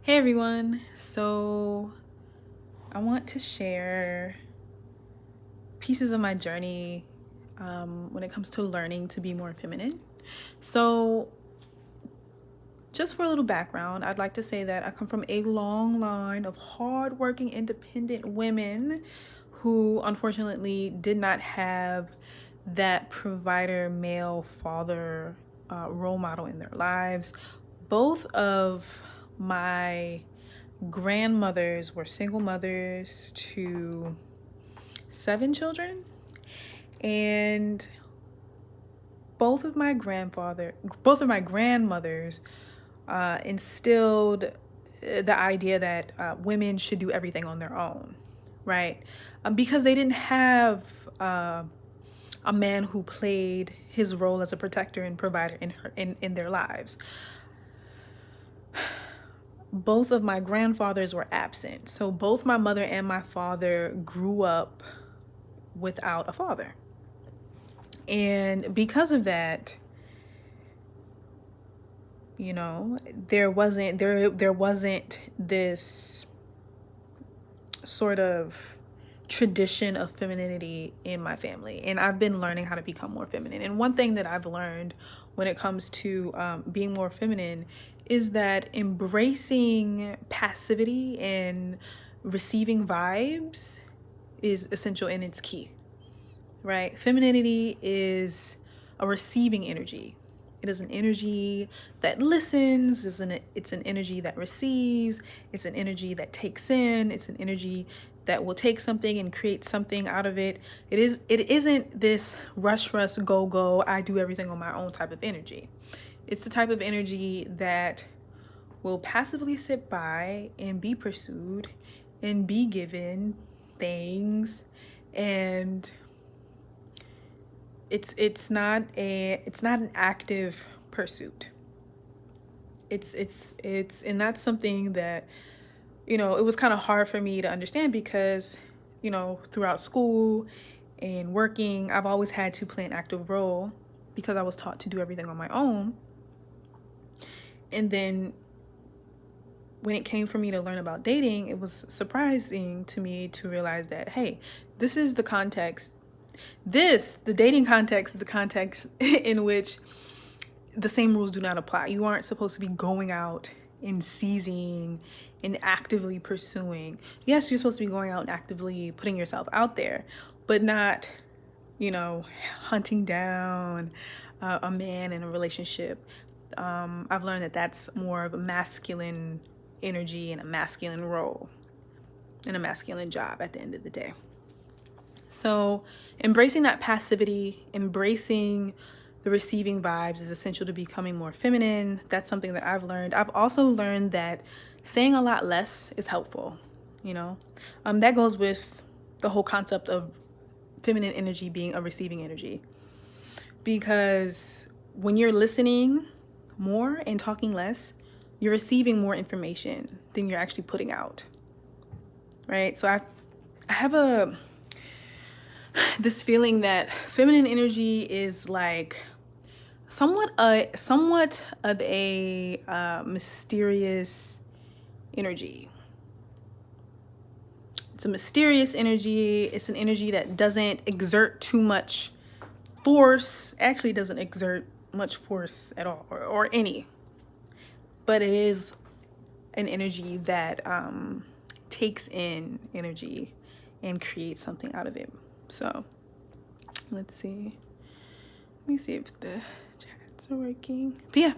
Hey everyone, so I want to share pieces of my journey when it comes to learning to be more feminine. So, just for a little background, I'd like to say that I come from a long line of hardworking, independent women who unfortunately did not have that provider, male, father role model in their lives. Both of my grandmothers were single mothers to 7 children, and both of my grandmothers instilled the idea that women should do everything on their own, right? Because they didn't have a man who played his role as a protector and provider in their lives. Both of my grandfathers were absent. So both my mother and my father grew up without a father. And because of that, there wasn't this sort of tradition of femininity in my family. And I've been learning how to become more feminine. And one thing that I've learned when it comes to being more feminine is that embracing passivity and receiving vibes is essential and it's key, right? Femininity is a receiving energy. It is an energy that listens, it's an energy that receives, it's an energy that takes in, it's an energy that will take something and create something out of it. It isn't this rush, go, I do everything on my own type of energy. It's the type of energy that will passively sit by and be pursued and be given things, and it's not an active pursuit. It's and that's something that it was kind of hard for me to understand because throughout school and working, I've always had to play an active role because I was taught to do everything on my own. And then when it came for me to learn about dating, it was surprising to me to realize that, hey, this is the context. The dating context is the context in which the same rules do not apply. You aren't supposed to be going out and seizing and actively pursuing. Yes, you're supposed to be going out and actively putting yourself out there, but not, hunting down a man in a relationship. I've learned that that's more of a masculine energy and a masculine role and a masculine job at the end of the day. So embracing that passivity, embracing the receiving vibes is essential to becoming more feminine. That's something that I've learned. I've also learned that saying a lot less is helpful, That goes with the whole concept of feminine energy being a receiving energy. Because when you're listening more and talking less, you're receiving more information than you're actually putting out, right? So I have this feeling that feminine energy is like somewhat of a mysterious energy. It's a mysterious energy. It's an energy that doesn't exert too much force. Actually, doesn't exert much force at all, or any. But it is an energy that takes in energy and creates something out of it. So let's see. Let me see if the chats are working. But yeah,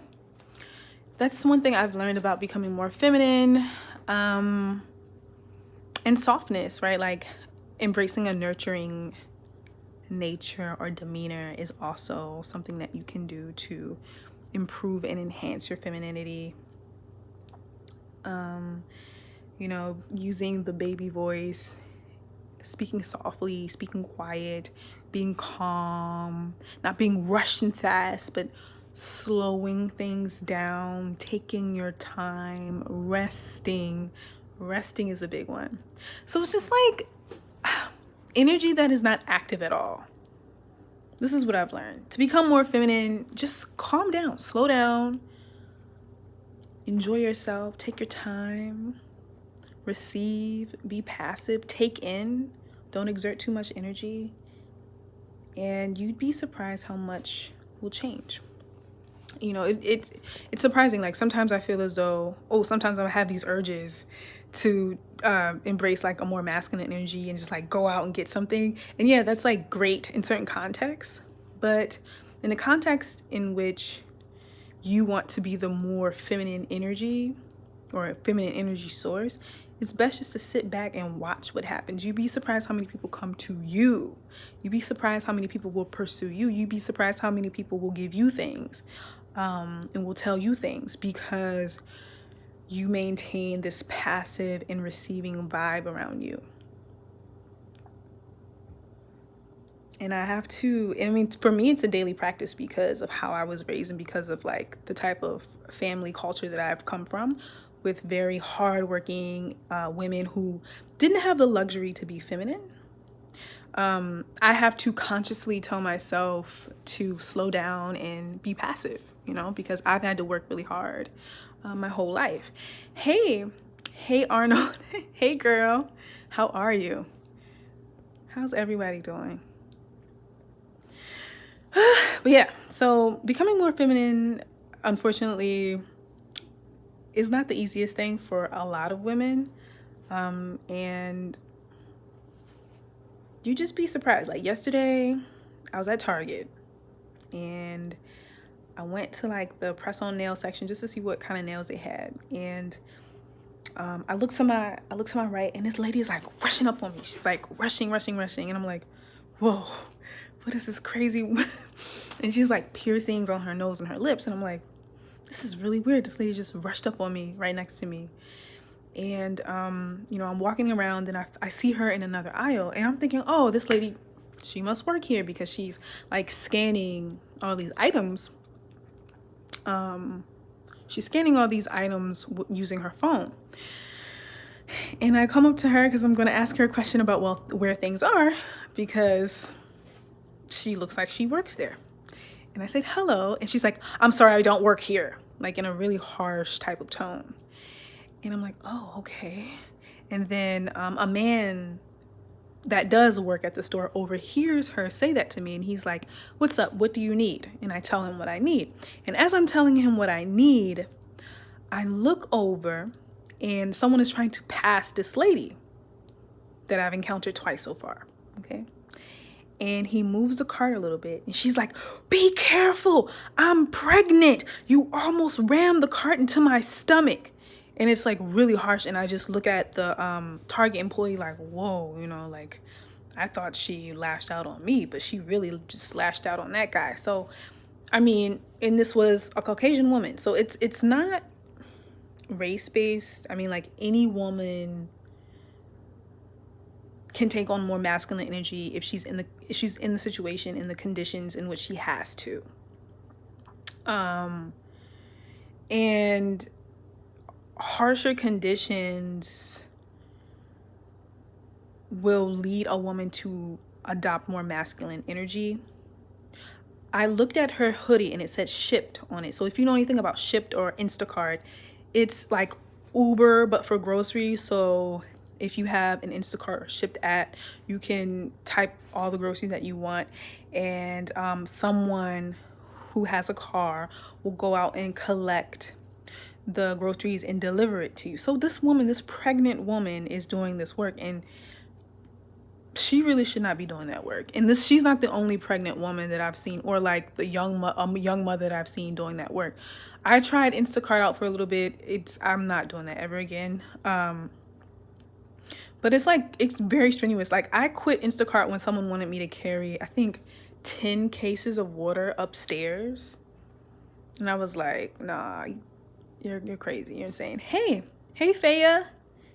that's one thing I've learned about becoming more feminine, and softness, right? Like embracing a nurturing nature or demeanor is also something that you can do to improve and enhance your femininity. Using the baby voice, speaking softly, speaking quiet, being calm, not being rushed and fast, but slowing things down, taking your time, resting. Resting is a big one. So it's just like energy that is not active at all. This is what I've learned. To become more feminine, just calm down, slow down, Enjoy yourself, take your time, receive, be passive, take in, don't exert too much energy, and you'd be surprised how much will change. You know, it's surprising. Like sometimes I feel as though, sometimes I have these urges to embrace like a more masculine energy and just like go out and get something. And yeah, that's like great in certain contexts, but in the context in which you want to be the more feminine energy or a feminine energy source, it's best just to sit back and watch what happens. You'd be surprised how many people come to you. You'd be surprised how many people will pursue you. You'd be surprised how many people will give you things and will tell you things because you maintain this passive and receiving vibe around you. And for me, it's a daily practice because of how I was raised and because of like the type of family culture that I've come from, with very hardworking women who didn't have the luxury to be feminine. I have to consciously tell myself to slow down and be passive, because I've had to work really hard my whole life. Hey Arnold. Hey girl, how are you? How's everybody doing? But yeah, so becoming more feminine, unfortunately, is not the easiest thing for a lot of women. And you just be surprised. Like yesterday, I was at Target and I went to like the press-on nail section just to see what kind of nails they had. And I look to my right, and this lady is like rushing up on me. She's like rushing, and I'm like, whoa, what is this crazy? And she's like piercings on her nose and her lips, and I'm like, this is really weird. This lady just rushed up on me right next to me. And I'm walking around and I see her in another aisle, and I'm thinking, oh, this lady, she must work here because she's like scanning all these items. She's scanning all these items using her phone. And I come up to her because I'm going to ask her a question about, where things are, because she looks like she works there. And I said, hello. And she's like, I'm sorry, I don't work here, like in a really harsh type of tone. And I'm like, oh, okay. And then a man that does work at the store overhears her say that to me. And he's like, what's up? What do you need? And I tell him what I need. And as I'm telling him what I need, I look over and someone is trying to pass this lady that I've encountered twice so far. Okay. And he moves the cart a little bit and she's like, be careful. I'm pregnant. You almost rammed the cart into my stomach. And it's like really harsh. And I just look at the Target employee like, whoa, like I thought she lashed out on me, but she really just lashed out on that guy. So, and this was a Caucasian woman. So it's not race-based. Like any woman can take on more masculine energy if she's in the situation, in the conditions in which she has to. And harsher conditions will lead a woman to adopt more masculine energy. I looked at her hoodie and it said Shipt on it. So if you know anything about Shipt or Instacart, it's like Uber but for groceries. So if you have an Instacart or Shipt app, you can type all the groceries that you want, and someone who has a car will go out and collect the groceries and deliver it to you. So this pregnant woman is doing this work, and she really should not be doing that work. And she's not the only pregnant woman that I've seen, or like the young mother that I've seen doing that work. I tried Instacart out for a little bit. I'm not doing that ever again. But it's very strenuous. Like I quit Instacart when someone wanted me to carry, I think, 10 cases of water upstairs. And I was like, nah, you're crazy. You're insane. Hey Faya.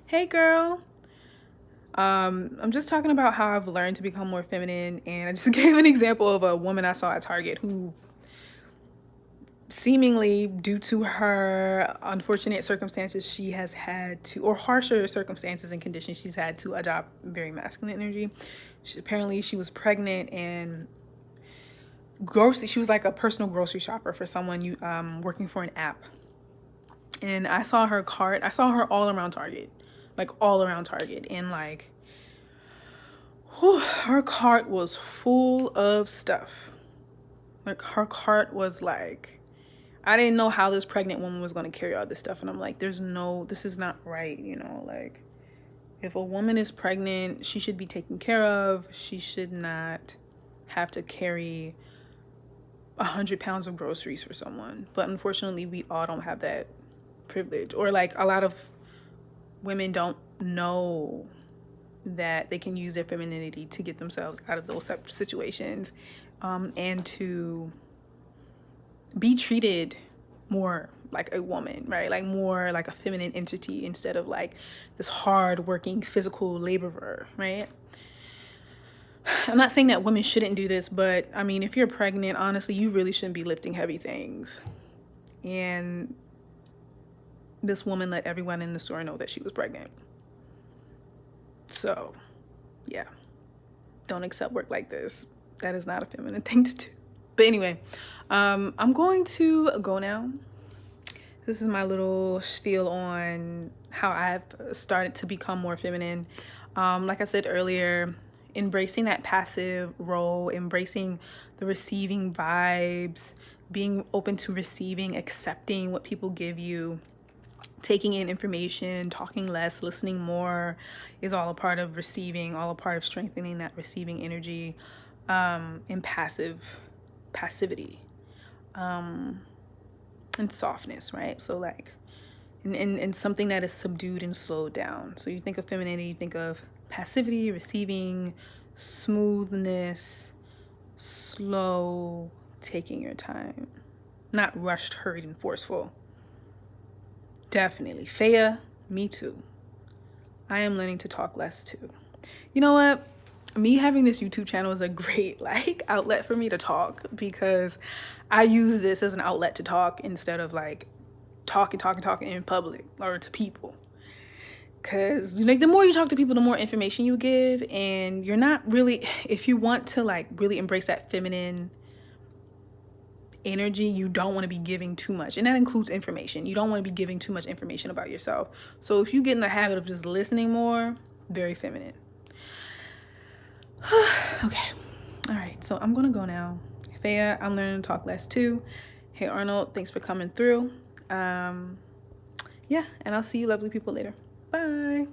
Hey girl. I'm just talking about how I've learned to become more feminine, and I just gave an example of a woman I saw at Target who seemingly, due to her unfortunate circumstances, she has had to, or harsher circumstances and conditions, she's had to adopt very masculine energy. Apparently she was pregnant, and she was like a personal grocery shopper for someone working for an app. and I saw her cart. I saw her all around Target, like all around Target, and like, whew, her cart was full of stuff. Like her cart was like, I didn't know how this pregnant woman was going to carry all this stuff, and I'm like, this is not right, you know, like, if a woman is pregnant, she should be taken care of. She should not have to carry 100 pounds of groceries for someone. But unfortunately, we all don't have that privilege, or like a lot of women don't know that they can use their femininity to get themselves out of those situations, and to be treated more like a woman, right? Like more like a feminine entity instead of like this hard working physical laborer, right? I'm not saying that women shouldn't do this, but I mean, if you're pregnant, honestly, you really shouldn't be lifting heavy things. And this woman let everyone in the store know that she was pregnant. So, yeah, don't accept work like this. That is not a feminine thing to do. But anyway, I'm going to go now. This is my little spiel on how I've started to become more feminine. Like I said earlier, embracing that passive role, embracing the receiving vibes, being open to receiving, accepting what people give you, taking in information, talking less, listening more is all a part of receiving, all a part of strengthening that receiving energy, and passivity. And softness, right? So like, and something that is subdued and slowed down. So you think of femininity, you think of passivity, receiving, smoothness, slow, taking your time, not rushed, hurried, and forceful. Definitely. Faya, me too. I am learning to talk less too. You know what? Me having this YouTube channel is a great like outlet for me to talk, because I use this as an outlet to talk instead of like talking in public or to people. Because like the more you talk to people, the more information you give, and you're not really, if you want to like really embrace that feminine energy, you don't want to be giving too much, and that includes information. You don't want to be giving too much information about yourself. So if you get in the habit of just listening more, very feminine. Okay, all right, so I'm gonna go now. Faya, I'm learning to talk less too. Hey Arnold, thanks for coming through. Yeah, and I'll see you lovely people later. Bye.